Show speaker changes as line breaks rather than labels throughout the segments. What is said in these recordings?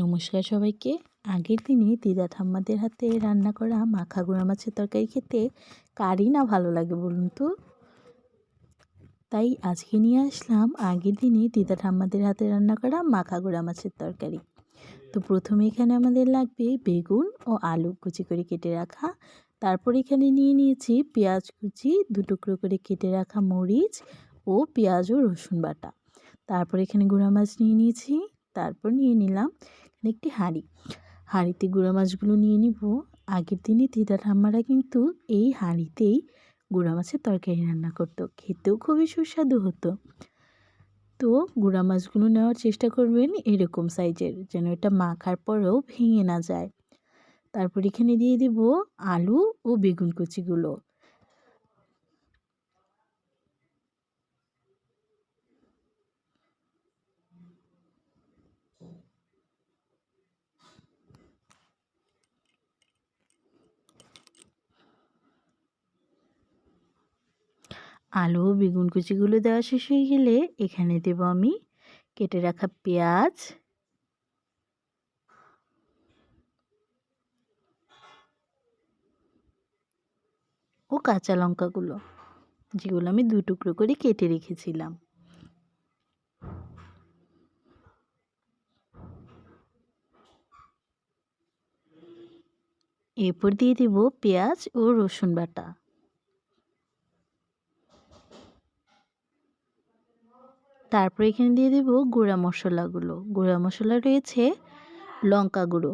নমস্কার সবাইকে। আগের দিনে দিদা ঠাম্মাদের হাতে রান্না করা মাখা গুঁড়া মাছের তরকারি খেতে কারই না ভালো লাগে বলুন তো। তাই আজকে নিয়ে আসলাম আগের দিনে দিদা ঠাম্মাদের হাতে রান্না করা মাখা গুঁড়া মাছের তরকারি। তো প্রথমে এখানে আমাদের লাগবে বেগুন ও আলু কুচি করে কেটে রাখা। তারপর এখানে নিয়ে নিয়েছি পেঁয়াজ কুচি, 2 টুকরো করে কেটে রাখা মরিচ ও পেঁয়াজ ও রসুন বাটা। তারপর এখানে গুঁড়া মাছ নিয়ে নিয়েছি। তারপর নিয়ে নিলাম একটি হাঁড়িতে গুঁড়া মাছগুলো নিয়ে নিব। আগের দিনে দিদা ঠাম্মারা কিন্তু এই হাঁড়িতেই গুঁড়া মাছের তরকারি রান্না করতো, খেতেও খুবই সুস্বাদু হতো। তো গুঁড়া মাছগুলো নেওয়ার চেষ্টা করবেন এরকম সাইজের, যেন এটা মাখার পরেও ভেঙে না যায়। তারপর এখানে দিয়ে দেব আলু ও বেগুন কুচিগুলো। আলু ও বেগুন কুচিগুলো দেওয়া শেষ হয়ে গেলে এখানে দেব আমি কেটে রাখা পেঁয়াজ ও কাঁচা লঙ্কাগুলো, যেগুলো আমি 2 টুকরো করে কেটে রেখেছিলাম। এরপর দিয়ে দেব পেঁয়াজ ও রসুন বাটা। তারপর এখানে দিয়ে দেব গুঁড়া মশলাগুলো। গুঁড়া মশলা রয়েছে লঙ্কা গুঁড়ো।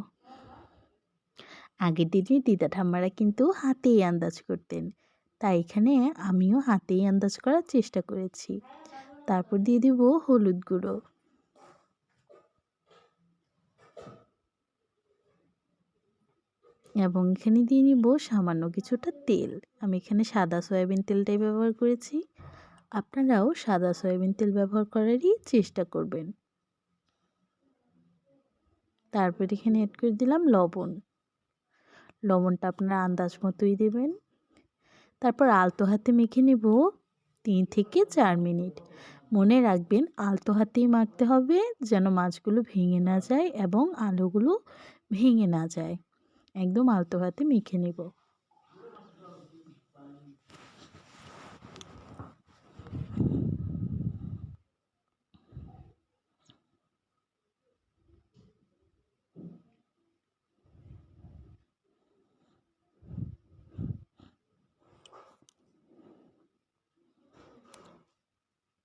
আগের দিনে দিদা ঠাম্মারা কিন্তু হাতেই আন্দাজ করতেন, তাই এখানে আমিও হাতেই আন্দাজ করার চেষ্টা করেছি। তারপর দিয়ে দেব হলুদ গুঁড়ো এবং এখানে দিয়ে নিব সামান্য কিছুটা তেল। আমি এখানে সাদা সয়াবিন তেলটাই ব্যবহার করেছি, আপনারাও সাদা সয়াবিন তেল ব্যবহার করারই চেষ্টা করবেন। তারপর এখানে অ্যাড করে দিলাম লবণ। লবণটা আপনারা আন্দাজ মতোই দেবেন। তারপর আলতো হাতে মেখে নেব 3 থেকে 4 মিনিট। মনে রাখবেন আলতো হাতেই মাখতে হবে, যেন মাছগুলো ভেঙে না যায় এবং আলুগুলো ভেঙে না যায়। একদম আলতো হাতে মেখে নেব।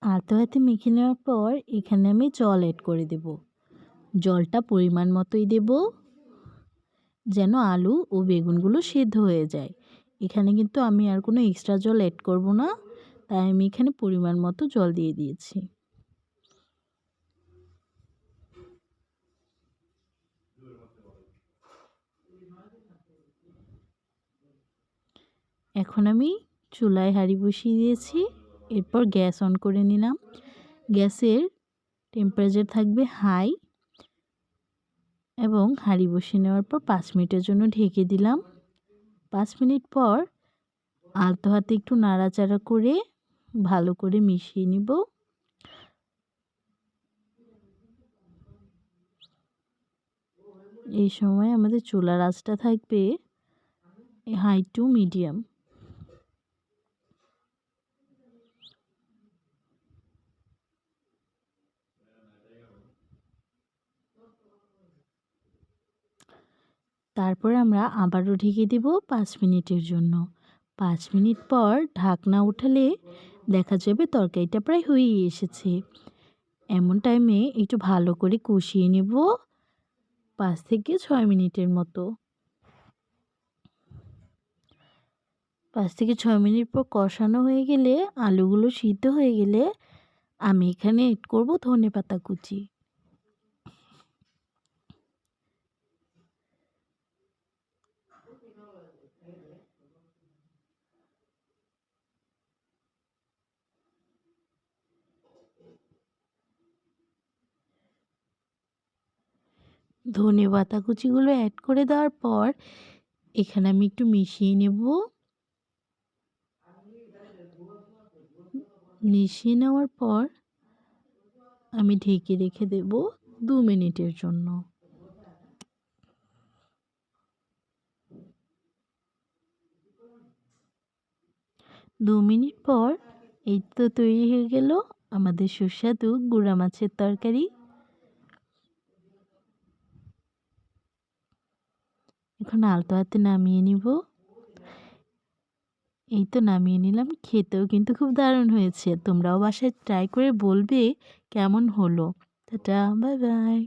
আলতো হাতে মেখে নেওয়ার পর এখানে আমি জল অ্যাড করে দেব। জলটা পরিমাণ মতোই দেব, যেন আলু ও বেগুনগুলো সেদ্ধ হয়ে যায়। এখানে কিন্তু আমি আর কোনো এক্সট্রা জল অ্যাড করব না, তাই আমি এখানে পরিমাণ মতো জল দিয়ে দিয়েছি। এখন আমি চুলায় হাঁড়ি বসিয়ে দিয়েছি। এরপর গ্যাস অন করে নিলাম। গ্যাসের টেম্পারেচার থাকবে হাই এবং হাঁড়ি বসিয়ে নেওয়ার পর 5 মিনিটের জন্য ঢেকে দিলাম। 5 মিনিট পর আলতো হাতে একটু নাড়াচাড়া করে ভালো করে মিশিয়ে নিব। এই সময় আমাদের চুলার আঁচটা থাকবে হাই টু মিডিয়াম। তারপর আমরা আবারও ঢেকে দেব 5 মিনিটের জন্য। 5 মিনিট পর ঢাকনা উঠালে দেখা যাবে তরকারিটা প্রায় হয়েই এসেছে। এমন টাইমে একটু ভালো করে কষিয়ে নেব 5 থেকে 6 মিনিটের মতো। 5 থেকে 6 মিনিট পর কষানো হয়ে গেলে, আলুগুলো সিদ্ধ হয়ে গেলে আমি এখানে এড করব ধনেপাতা কুচি। ধনেপাতা কুচিগুলো অ্যাড করে দেওয়ার পর এখানে আমি একটু মিশিয়ে নেব। মিশিয়ে নেওয়ার পর আমি ঢেকে রেখে দেব 2 মিনিটের জন্য। 2 মিনিট পর এই তো তৈরি হয়ে গেল আমাদের সুস্বাদু গুঁড়া মাছের তরকারি। এখন আলতো হাতে নামিয়ে নিব। এই তো নামিয়ে নিলাম। খেতেও কিন্তু খুব দারুণ হয়েছে। তোমরাও বাসায় ট্রাই করে বলবে কেমন হলো। Tata, bye bye.